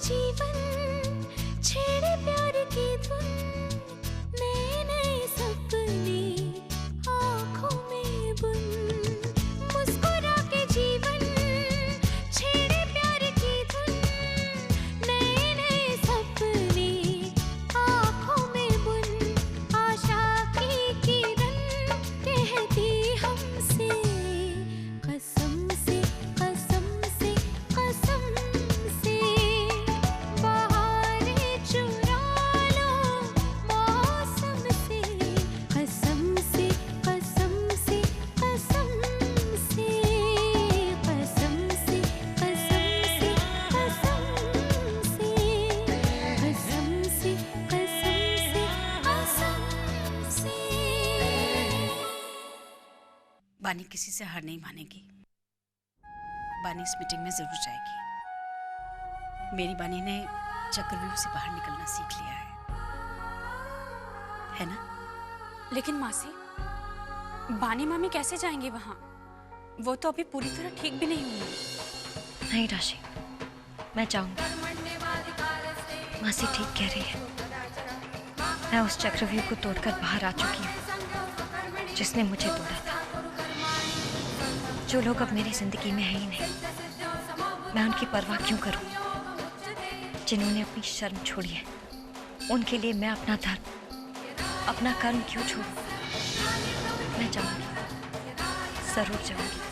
जीवन छेड़े प्यार की धुन, नए नए सपने आँखों में बुन। मुस्कुरा के जीवन छेड़े प्यार की धुन, नए नए सपने आँखों में बुन। आशा की किरण कहती हमसे कसम से, कसम से, कसम से, बहारें चुरा लो मौसम से। कसम से, कसम से, कसम से, कसम से, कसम से, कसम से, कसम से, कसम से, कसम से। बानी किसी से हार नहीं मानेगी। बानी इस मीटिंग में जरूर जाएगी। मेरी बानी ने चक्रव्यूह से बाहर निकलना सीख लिया है ना? लेकिन मासी, बानी मामी कैसे जाएंगी वहाँ? वो तो अभी पूरी तरह ठीक भी नहीं हुई। नहीं राशि, मैं जाऊंगी। मासी ठीक कह रही है। मैं उस चक्रव्यूह को तोड़कर बाहर आ चुकी हूँ जिसने मुझे तोड़ा था। जो लोग अब मेरी जिंदगी में है ही नहीं, मैं उनकी परवाह क्यों करूं? जिन्होंने अपनी शर्म छोड़ी है, उनके लिए मैं अपना धर्म, अपना कर्म क्यों छोड़ूं? मैं जाऊंगी, जरूर जाऊंगी।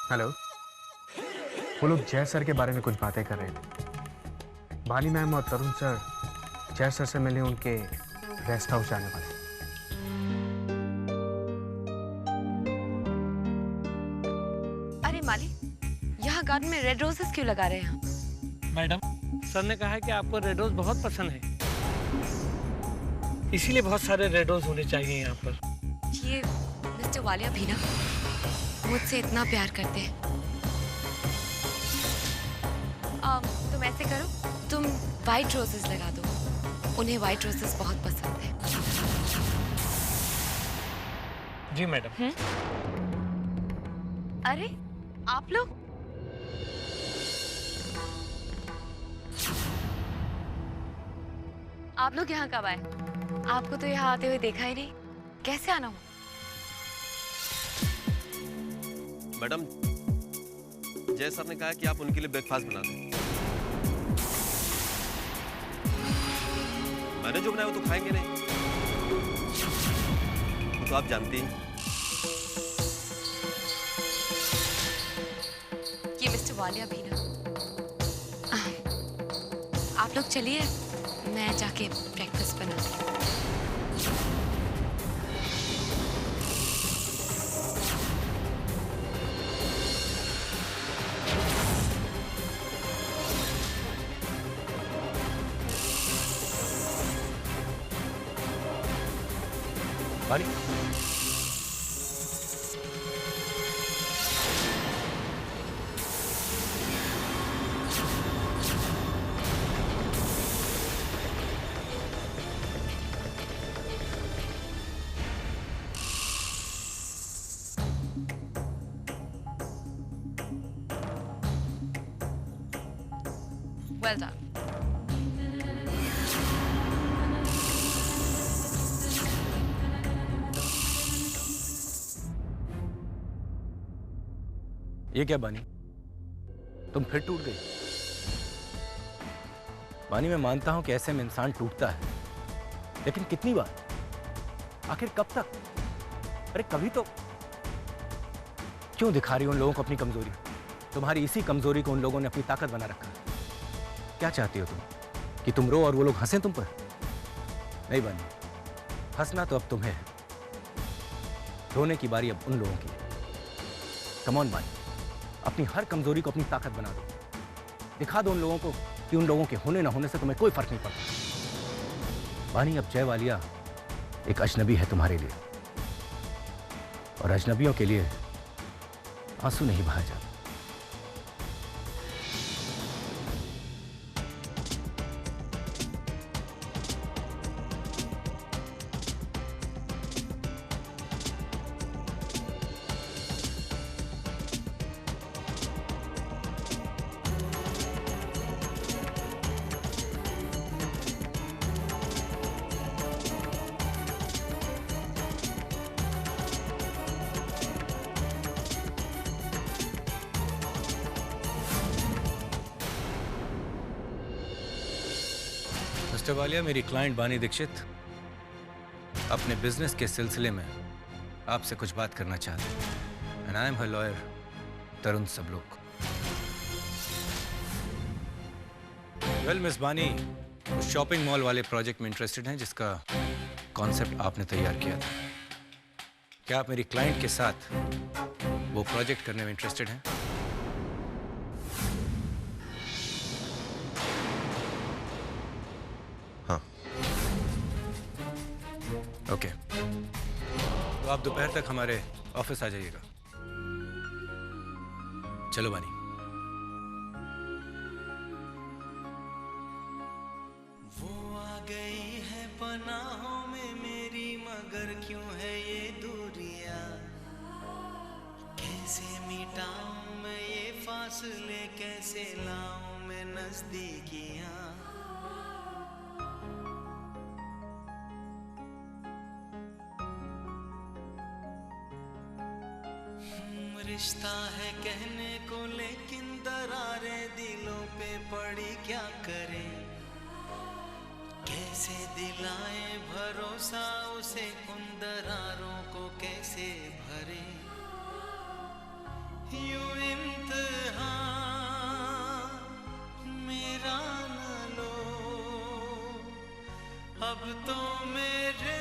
हेलो, वो लोग जय सर के बारे में कुछ बातें कर रहे थे। बानी मैम और तरुण सर जय सर से मिलने उनके रेस्ट हाउस जाने वाले। अरे माली, यहाँ गार्डन में रेड रोजेस क्यों लगा रहे हैं? मैडम, सर ने कहा है कि आपको रेड रोज बहुत पसंद है, इसीलिए बहुत सारे रेड रोज होने चाहिए यहाँ पर। ये मिस्टर वालिया भी ना मुझसे इतना प्यार करते हैं। तुम ऐसे करो, तुम वाइट रोजेस लगा दो। उन्हें वाइट रोजेस बहुत पसंद है। जी मैडम। अरे आप लोग, आप लोग यहाँ कब आए? आपको तो यहाँ आते हुए देखा ही नहीं। कैसे आना हुआ? मैडम, जय सर ने कहा कि आप उनके लिए ब्रेकफास्ट बना दें। मैंने जो बनाया वो तो खाएंगे नहीं, वो तो आप जानती हैं। ये मिस्टर वालिया भी ना। आप लोग चलिए, मैं जाके ब्रेकफास्ट बनाती हूँ। बानी, Well done. ये क्या बानी, तुम फिर टूट गई? बानी, मैं मानता हूं कि ऐसे में इंसान टूटता है, लेकिन कितनी बार? आखिर कब तक? अरे कभी तो क्यों दिखा रही हो उन लोगों को अपनी कमजोरी? तुम्हारी इसी कमजोरी को उन लोगों ने अपनी ताकत बना रखा है। क्या चाहती हो तुम? कि तुम रो और वो लोग हंसें तुम पर? नहीं बानी, हंसना तो अब तुम्हें है, रोने की बारी अब उन लोगों की है। कम ऑन बानी, अपनी हर कमजोरी को अपनी ताकत बना दो। दिखा दो उन लोगों को कि उन लोगों के होने ना होने से तुम्हें कोई फर्क नहीं पड़ता। बानी, अब जय वालिया एक अजनबी है तुम्हारे लिए, और अजनबियों के लिए आंसू नहीं बहाया जाता। मिस्टर वालिया, मेरी क्लाइंट बानी दीक्षित अपने बिजनेस के सिलसिले में आपसे कुछ बात करना चाहते हैं। And I am her lawyer Tarun Sablok. Well miss बानी उस शॉपिंग मॉल वाले प्रोजेक्ट में इंटरेस्टेड हैं जिसका कॉन्सेप्ट आपने तैयार किया था। क्या आप मेरी क्लाइंट के साथ वो प्रोजेक्ट करने में इंटरेस्टेड हैं? हाँ। ओके, तो आप दोपहर तक हमारे ऑफिस आ जाइएगा। चलो बानी। वो आ गई है पनाहों में मेरी, मगर क्यों है ये दूरियां? कैसे मिटाऊं मैं ये फासले, कैसे लाऊं मैं नजदीकियां? रिश्ता है कहने को, लेकिन दरारें दिलों पे पड़ी, क्या करें? कैसे दिलाए भरोसा उसे, उन दरारों को कैसे भरे? यूं इम्तिहान मेरा न लो, अब तो मेरे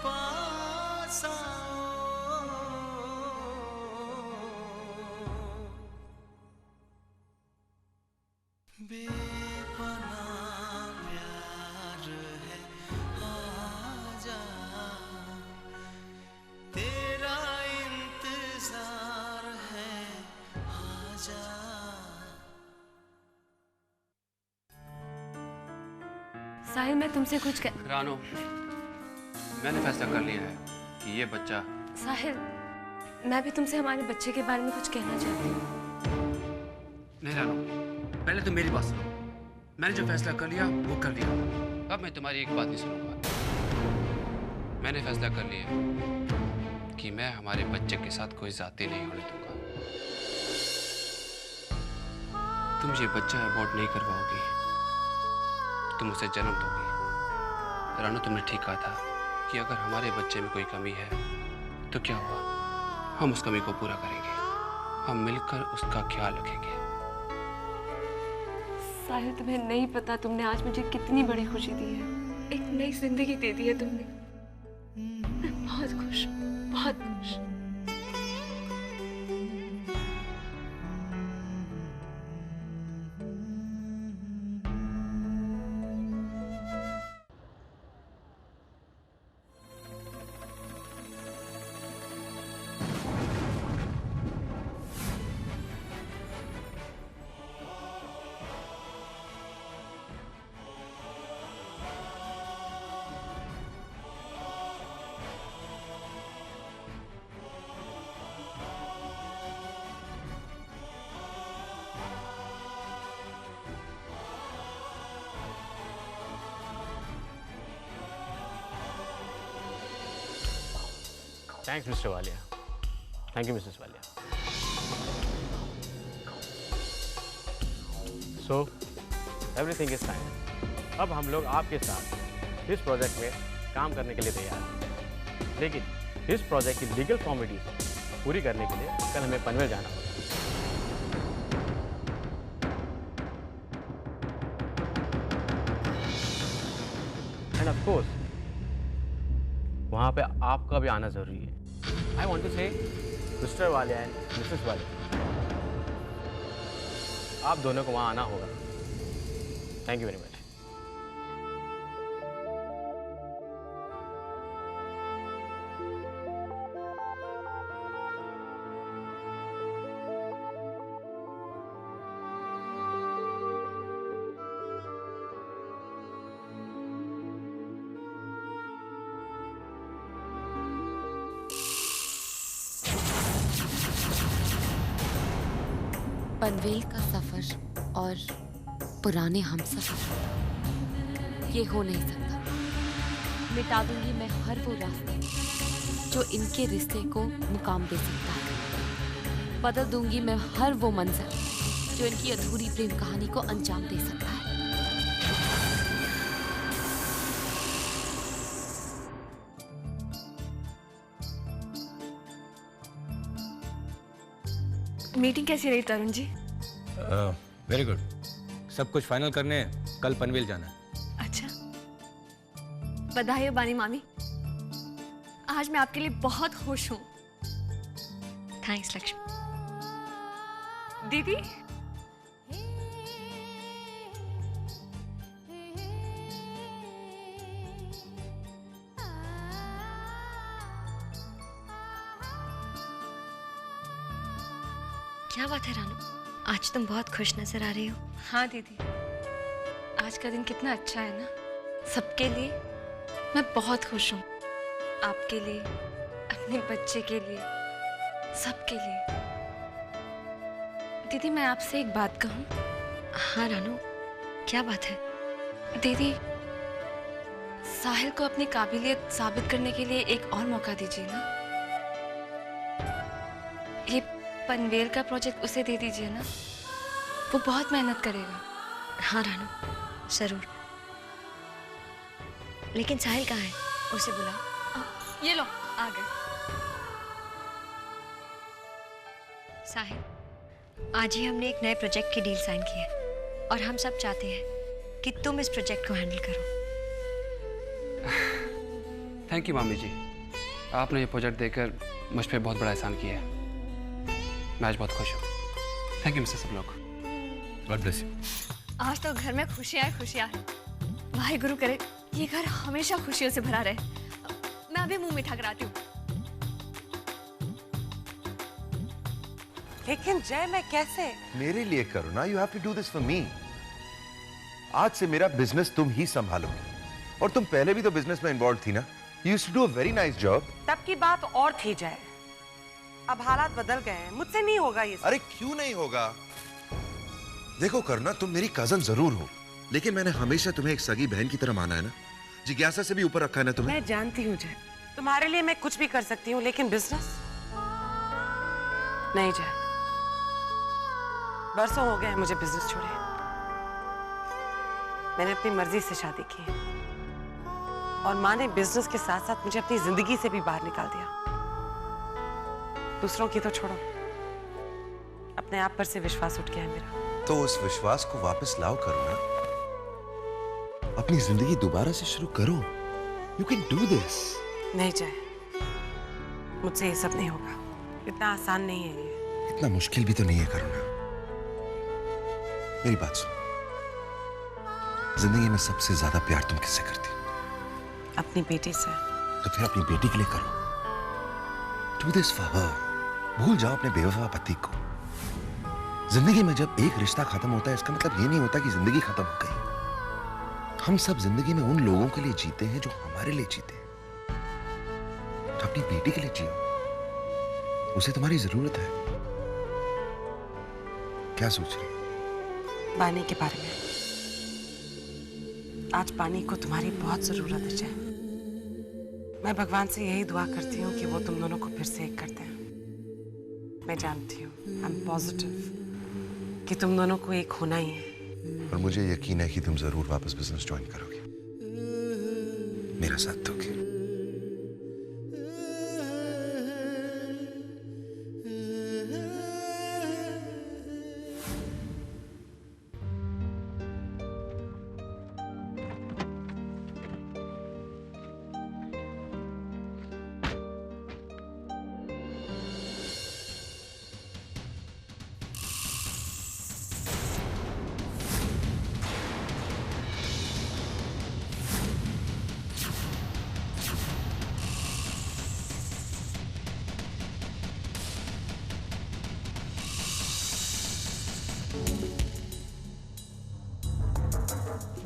पास आओ। बेपनाह प्यार है, आजा, तेरा इंतजार है, आजा। साहिल, मैं तुमसे कुछ रानो, मैंने फैसला कर लिया है कि ये बच्चा। साहिल, मैं भी तुमसे हमारे बच्चे के बारे में कुछ कहना चाहती हूँ। नहीं रानो, पहले तो मेरी बात सुनो। मैंने जो फैसला कर लिया वो कर लिया, अब मैं तुम्हारी एक बात नहीं सुनूंगा। मैंने फैसला कर लिया कि मैं हमारे बच्चे के साथ कोई जाति नहीं होने दूंगा। तुम ये बच्चा अबॉर्ट नहीं करवाओगी, तुम उसे जन्म दोगी। रानो, तुमने ठीक कहा था कि अगर हमारे बच्चे में कोई कमी है तो क्या हुआ, हम उस कमी को पूरा करेंगे, हम मिलकर उसका ख्याल रखेंगे। साहिल, तुम्हें नहीं पता तुमने आज मुझे कितनी बड़ी खुशी दी है। एक नई जिंदगी दे दी है तुमने। मैं बहुत खुश हूँ, बहुत खुश। Thanks mister Walia. Thank you Mrs Walia. So everything is fine. अब हम लोग आपके साथ इस प्रोजेक्ट में काम करने के लिए तैयार हैं, लेकिन इस प्रोजेक्ट की लीगल फॉर्मेलिटीज पूरी करने के लिए कल हमें पनवेल जाना होगा। एंड ऑफ कोर्स वहाँ पे आपका भी आना जरूरी है। आई वॉन्ट टू से mister Walia and Mrs Walia, आप दोनों को वहाँ आना होगा। Thank you very much. Panvel का सफर और पुराने हमसफर, ये हो नहीं सकता। मिटा दूंगी मैं हर वो रास्ते जो इनके रिश्ते को मुकाम दे सकता है। बदल दूंगी मैं हर वो मंजर जो इनकी अधूरी प्रेम कहानी को अंजाम दे सकता है। मीटिंग कैसी रही तरुण जी? Very good. सब कुछ फाइनल करने कल पनवेल जाना है। अच्छा, बधाई हो बानी मामी। आज मैं आपके लिए बहुत खुश हूँ। थैंक्स लक्ष्मी। दीदी, क्या बात है रानू, आज तुम बहुत खुश नजर आ रही हो। हाँ दीदी, आज का दिन कितना अच्छा है ना। सबके लिए मैं बहुत खुश हूँ। आपके लिए, अपने बच्चे के लिए, सबके लिए। दीदी मैं आपसे एक बात कहूँ? हाँ रानू, क्या बात है? दीदी, साहिल को अपनी काबिलियत साबित करने के लिए एक और मौका दीजिए ना। ये पनवेल का प्रोजेक्ट उसे दे दीजिए ना, वो बहुत मेहनत करेगा। हाँ रानू, जरूर। लेकिन साहिल कहाँ है? उसे बुला। ये लो, आ गए। साहिल, आज ही हमने एक नए प्रोजेक्ट की डील साइन की है और हम सब चाहते हैं कि तुम इस प्रोजेक्ट को हैंडल करो। थैंक यू मामी जी, आपने ये प्रोजेक्ट देकर मुझ पर बहुत बड़ा एहसान किया है। मैं आज बहुत खुश हूँ। थैंक यू मिस्टर सब लोग। God bless you. आज तो घर में खुशियाँ खुशियाँ हैं। वाहिगुरु करे ये घर हमेशा खुशियों से भरा रहे। मैं अभी मुंह मीठा कराती हूँ। लेकिन जय, मैं कैसे? मेरे लिए करो ना, you have to do this for me. आज से मेरा बिजनेस तुम ही संभालोगे और तुम पहले भी तो बिजनेस में इन्वॉल्व थी ना। You used to do a very nice job. तब की बात और थी जय, अब हालात बदल गए हैं, मुझसे नहीं होगा ये सब। अरे क्यों नहीं होगा? देखो करना, तुम मेरी कजन जरूर हो, लेकिन मैंने हमेशा तुम्हें एक सगी बहन की तरह माना है ना। जिज्ञासा से भी ऊपर रखा है ना तुम्हें। मैं जानती हूँ जय, तुम्हारे लिए मैं कुछ भी कर सकती हूँ, लेकिन बिजनेस नहीं जय। बरसों हो गए हैं मुझे बिजनेस छोड़े। मैंने अपनी मर्जी से शादी की है और माँ ने बिजनेस के साथ साथ मुझे अपनी जिंदगी से भी बाहर निकाल दिया। दूसरों की तो छोड़ो, अपने आप पर से विश्वास उठ गया है मेरा। तो उस विश्वास को वापस लाओ करो ना, अपनी जिंदगी दोबारा से शुरू करो। You can do this. नहीं जय, मुझसे ये सब नहीं होगा। इतना आसान नहीं है ये। इतना मुश्किल भी तो नहीं है करुणा। मेरी बात सुनो, जिंदगी में सबसे ज्यादा प्यार तुम किससे करती हो? अपनी बेटी से। तो फिर अपनी बेटी के लिए करो। Do this for her. भूल जाओ अपने बेवफा पति को। जिंदगी में जब एक रिश्ता खत्म होता है, इसका मतलब ये नहीं होता कि जिंदगी खत्म हो गई। हम सब जिंदगी में उन लोगों के लिए जीते हैं जो हमारे लिए जीते हैं। तो अपनी बेटी के लिए जियो, उसे तुम्हारी जरूरत है। क्या सोच रही हो? पानी के बारे में। आज पानी को तुम्हारी बहुत जरूरत है जय। मैं भगवान से यही दुआ करती हूँ कि वो तुम दोनों को फिर से एक कर दें। मैं जानती हूँ, आई एम पॉजिटिव कि तुम दोनों को एक होना ही है। और मुझे यकीन है कि तुम जरूर वापस बिजनेस ज्वाइन करोगे, मेरा साथ दोगे।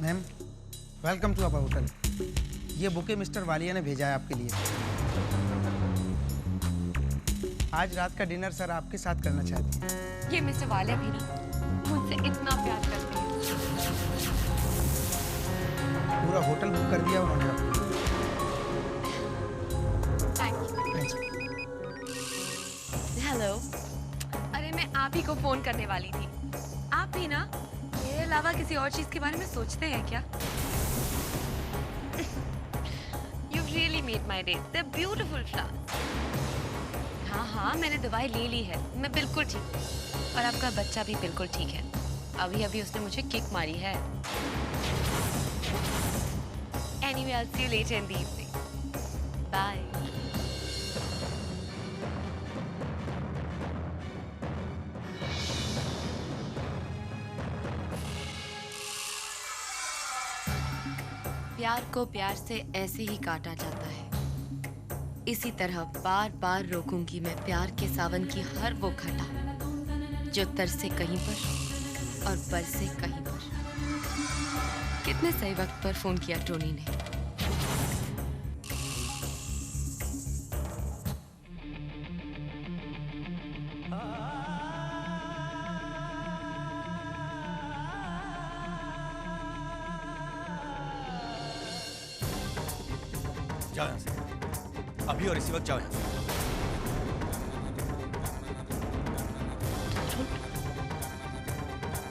Ma'am, welcome to our hotel. ये बुके मिस्टर वालिया ने भेजा है आपके लिए। आज रात का डिनर सर आपके साथ करना चाहते हैं। ये मिस्टर वालिया भी ना मुझसे इतना प्यार करते हैं। पूरा होटल बुक कर दिया उन्होंने आपको। Thank you. हेलो, अरे मैं आप ही को फोन करने वाली थी। आप भी ना मेरे अलावा किसी और चीज के बारे में सोचते हैं क्या? You've really made my day. They're beautiful flowers. हाँ हाँ, मैंने दवाई ले ली है, मैं बिल्कुल ठीक हूँ। और आपका बच्चा भी बिल्कुल ठीक है। अभी अभी उसने मुझे किक मारी है। Anyway, I'll see you later in the evening. Bye. प्यार को प्यार से ऐसे ही काटा जाता है। इसी तरह बार बार रोकूंगी मैं प्यार के सावन की हर वो घटा जो तरसे कहीं पर और बरसे कहीं पर। कितने सही वक्त पर फोन किया टोनी ने। जाओ यहाँ से, अभी और इसी वक्त जाओ यहाँ से।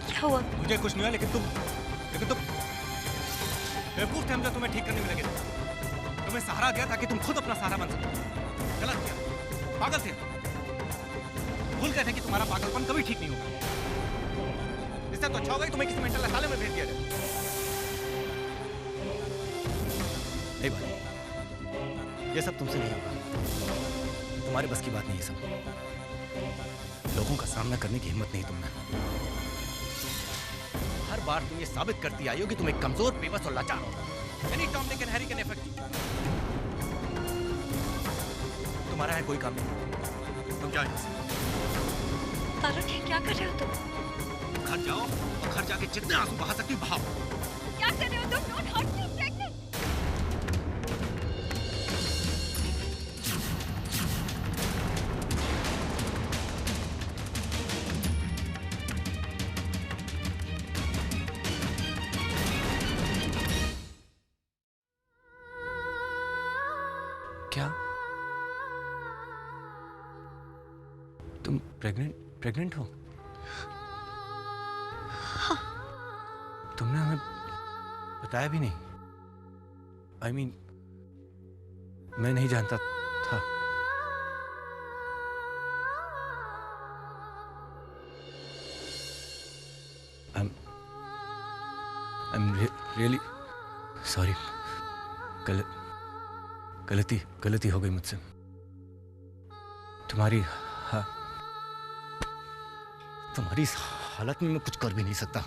क्या हुआ? मुझे कुछ नहीं हुआ, लेकिन तुम बेवकूफ थे हम जो तुम्हें ठीक करने में लगे थे। तुम्हें सहारा दिया ताकि तुम खुद अपना सहारा बन सको। गलत किया, पागल थे। भूल गए थे कि तुम्हारा पागलपन कभी ठीक नहीं होगा। इससे तो अच्छा होगा कि तुम्हें किसी मेंटल अस्पताल में भेज दिया जाए। नहीं भाई, ये सब तुमसे नहीं होगा। तुम्हारे बस की बात नहीं है सब। लोगों का सामना करने की हिम्मत नहीं तुमने। हर बार तुम ये साबित करती आई हो कि तुम एक कमजोर, बेबस और लाचार हो। Any Tom, Dick and Harry can affect you. तुम्हारा है कोई काम नहीं। तुम जाओ यहाँ से। तारुण, ये क्या कर रहे हो तुम? घर जाओ और घर जाके जितने आंसू बहा सकती बहाओ। क्या कर रहे हो तुम? Don't hurt me, pregnant. क्या तुम प्रेग्नेंट हो? हाँ। तुमने हमें बताया भी नहीं। I mean, मैं नहीं जानता था। I'm really sorry. गलती हो गई मुझसे। तुम्हारी इस हालत में मैं कुछ कर भी नहीं सकता।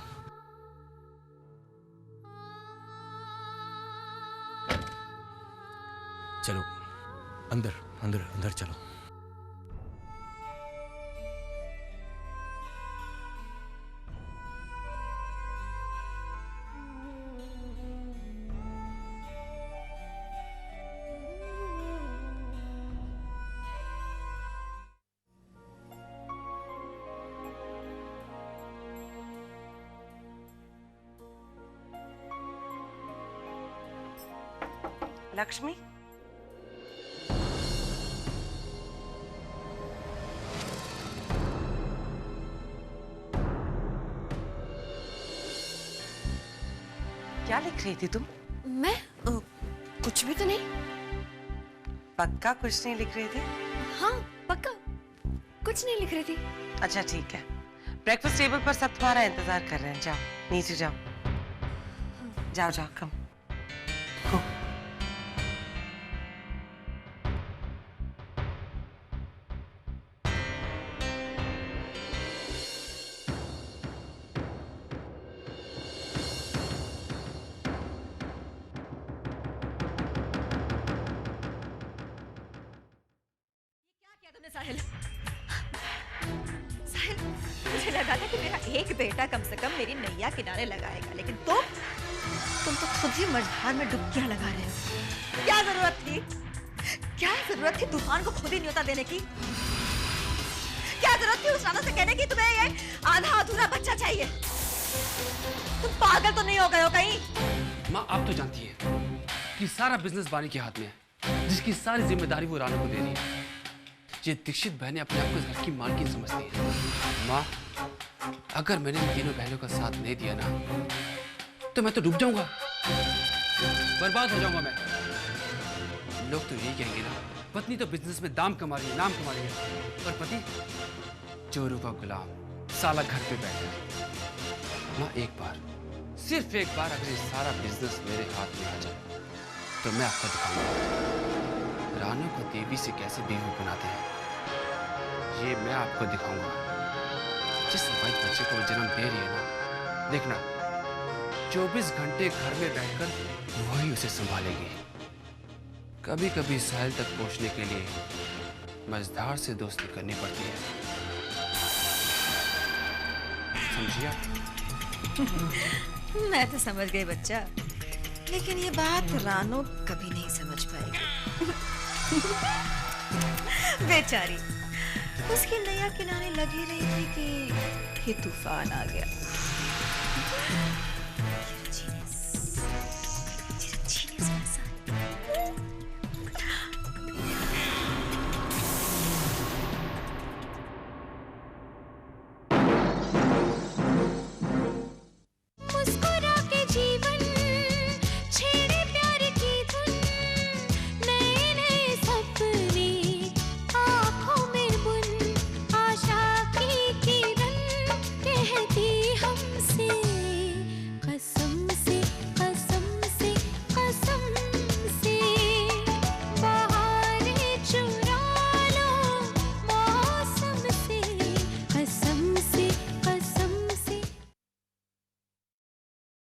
चलो अंदर चलो। लक्ष्मी, क्या लिख रही थी तुम? मैं कुछ भी तो नहीं। पक्का कुछ नहीं लिख रही थी? हाँ पक्का कुछ नहीं लिख रही थी। अच्छा ठीक है, ब्रेकफास्ट टेबल पर सब तुम्हारा इंतजार कर रहे हैं। जाओ नीचे जाओ। जाओ कम। साहिल, मुझे लगा था कि मेरा एक बेटा कम से कम मेरी नैया किनारे लगाएगा, लेकिन तुम तो खुद ही मझधार में डुबकियां लगा रहे हो। क्या जरूरत थी तूफान को खुद ही न्योता देने की? क्या जरूरत थी उस राना से कहने की तुम्हें ये आधा अधूरा बच्चा चाहिए? तुम पागल तो नहीं हो गए हो कहीं? माँ, आप तो जानती है कि सारा बिजनेस बानी के हाथ में है, जिसकी सारी जिम्मेदारी वो राना को दे रही है। ये दीक्षित बहनें अपने आप को इस घर की मालकिन समझती हैं। माँ, अगर मैंने इन तीनों बहनों का साथ नहीं दिया ना, तो मैं तो डूब जाऊंगा, बर्बाद हो जाऊंगा मैं। लोग तो यही कहेंगे ना पत्नी तो बिजनेस में दाम कमा रही है, नाम कमा रही है, और पति चोरों का गुलाम, साला घर पे बैठा है। माँ एक बार, सिर्फ एक बार अगर ये सारा बिजनेस मेरे हाथ में आ जाए तो मैं आपको दिखाऊंगा रानू को देवी से कैसे बीवी बनाते हैं। ये मैं आपको दिखाऊंगा। जिस वाइफ बच्चे को वो जन्म दे रही है ना, देखना 24 घंटे घर में बैठकर वही उसे संभालेगी। कभी कभी साहिल तक पहुंचने के लिए मझधार से दोस्ती करनी पड़ती है, समझिए आप? मैं तो समझ गई बच्चा, लेकिन ये बात रानो कभी नहीं समझ पाएगी। बेचारी, उसकी नैया किनारे लगी रही थी कि ये तूफान आ गया।